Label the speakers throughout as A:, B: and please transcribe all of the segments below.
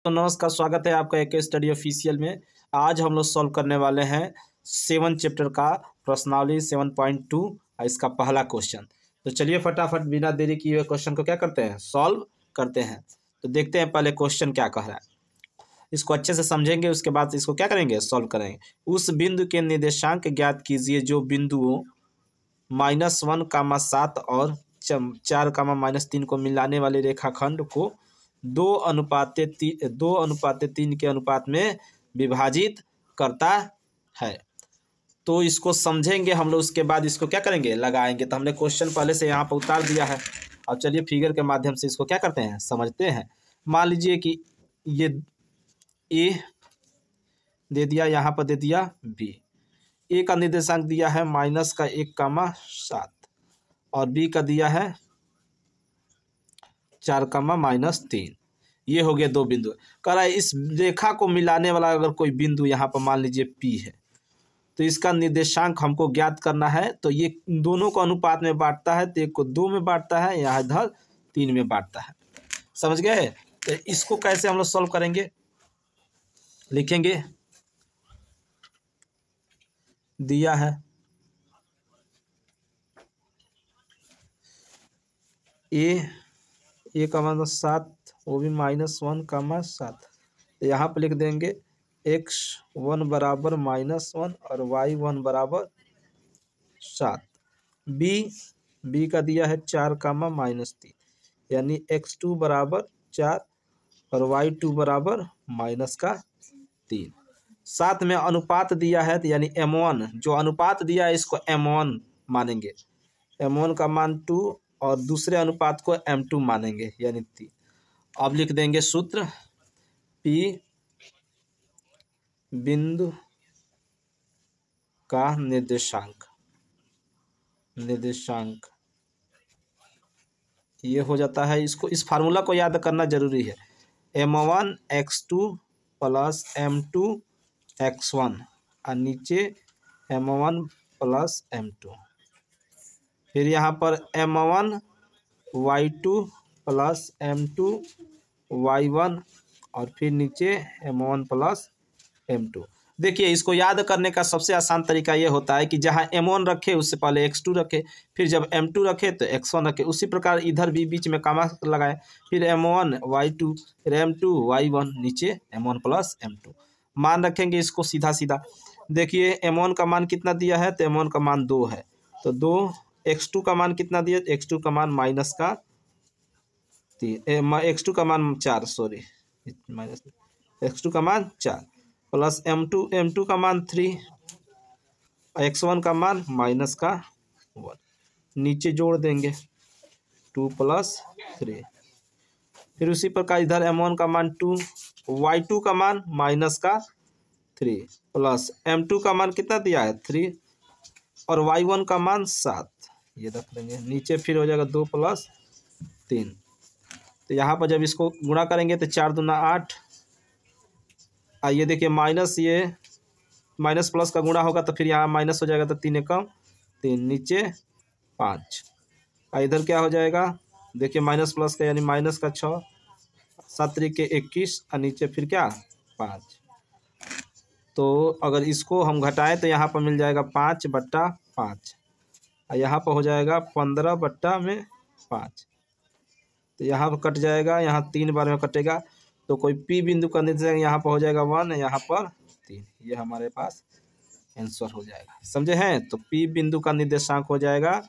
A: तो नमस्कार, स्वागत है आपका AK स्टडी ऑफिशियल में। आज हम लोग सॉल्व करने वाले हैं 7 चैप्टर का प्रश्नावली 7.2 और इसका पहला क्वेश्चन। तो चलिए फटाफट बिना देरी किए क्वेश्चन को क्या करते हैं, सॉल्व करते हैं। तो देखते हैं पहले क्वेश्चन क्या कह रहा है, इसको अच्छे से समझेंगे, उसके बाद इसको क्या करेंगे, सॉल्व करेंगे। उस बिंदु के निर्देशांक ज्ञात कीजिए जो बिंदुओं -1, 7 और 4, -3 को मिलाने वाले रेखाखंड को 2:3 के अनुपात में विभाजित करता है। तो इसको समझेंगे हम लोग, उसके बाद इसको क्या करेंगे, लगाएंगे। तो हमने क्वेश्चन पहले से यहाँ पर उतार दिया है। अब चलिए फिगर के माध्यम से इसको क्या करते हैं, समझते हैं। मान लीजिए कि ये ए दे दिया, यहाँ पर दे दिया बी। ए का निर्देशांक दिया है -1, 7 और बी का दिया है 4, -3। ये हो गया दो बिंदु। कह रहा है इस रेखा को मिलाने वाला अगर कोई बिंदु यहाँ पर मान लीजिए पी है, तो इसका निर्देशांक हमको ज्ञात करना है। तो ये दोनों को अनुपात में बांटता है, तो एक को 2 में बांटता है, यहाँ इधर 3 में बांटता है। समझ गए। तो इसको कैसे हम लोग सॉल्व करेंगे, लिखेंगे। दिया है ए का मतलब 7, वो भी -1, 7। तो यहाँ पर लिख देंगे x1 बराबर -1 और y1 बराबर 7। बी का दिया है 4, -3, यानी x2 बराबर 4 और y2 बराबर -3। साथ में अनुपात दिया है, तो यानी m1, जो अनुपात दिया है इसको m1 मानेंगे। m1 का मान 2 और दूसरे अनुपात को m2 मानेंगे, यानी 3। अब लिख देंगे सूत्र, P बिंदु का निर्देशांक ये हो जाता है। इसको, इस फार्मूला को याद करना जरूरी है। m1 x2 plus m2 x1 और नीचे m1 प्लस m2। फिर यहाँ पर m1 y2 plus m2 y1 और फिर नीचे m1 प्लस m2। देखिए, इसको याद करने का सबसे आसान तरीका ये होता है कि जहाँ m1 रखे उससे पहले x2 रखे, फिर जब m2 रखे तो x1 रखे। उसी प्रकार इधर भी बीच में कामा लगाए, फिर m1 y2 फिर m2 y1 नीचे m1 प्लस m2 मान रखेंगे। इसको सीधा सीधा देखिए, m1 का मान कितना दिया है, तो m1 का मान 2 है, तो 2। x2 का मान कितना दिया, x2 का मान -3, x2 का मान 4, सॉरी x2 का मान 4 प्लस m2 का मान 3, x1 का मान -1। नीचे जोड़ देंगे 2 + 3। फिर उसी प्रकार इधर m1 का मान 2, y2 का मान -3 प्लस m2 का मान कितना दिया है 3 और y1 का मान 7, ये रख लेंगे। नीचे फिर हो जाएगा 2 + 3। तो यहाँ पर जब इसको गुणा करेंगे तो 4 दूना 8। ये देखिए ये माइनस प्लस का गुणा होगा तो फिर यहाँ माइनस हो जाएगा, तो 3 एकम 3, नीचे 5। इधर क्या हो जाएगा, देखिए माइनस प्लस का यानी माइनस का 6, 7 × 21 और नीचे फिर क्या 5। तो अगर इसको हम घटाएं तो यहाँ पर मिल जाएगा 5/5 और यहाँ पर हो जाएगा 15/5। तो यहाँ पर कट जाएगा, यहाँ 3 बार में कटेगा। तो कोई P बिंदु का निर्देशांक यहाँ पर हो जाएगा 1, यहाँ पर 3। ये हमारे पास आंसर हो जाएगा, समझे हैं। तो P बिंदु का निर्देशांक हो जाएगा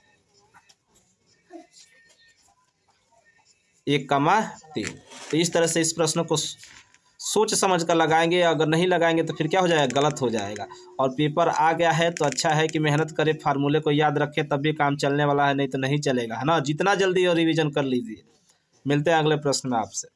A: 1,3। तो इस तरह से इस प्रश्न को सोच समझ कर लगाएंगे। अगर नहीं लगाएंगे तो फिर क्या हो जाएगा, गलत हो जाएगा। और पेपर आ गया है तो अच्छा है कि मेहनत करें, फार्मूले को याद रखें, तब भी काम चलने वाला है, नहीं तो नहीं चलेगा, है ना। जितना जल्दी और रिवीजन कर लीजिए। मिलते हैं अगले प्रश्न में आपसे।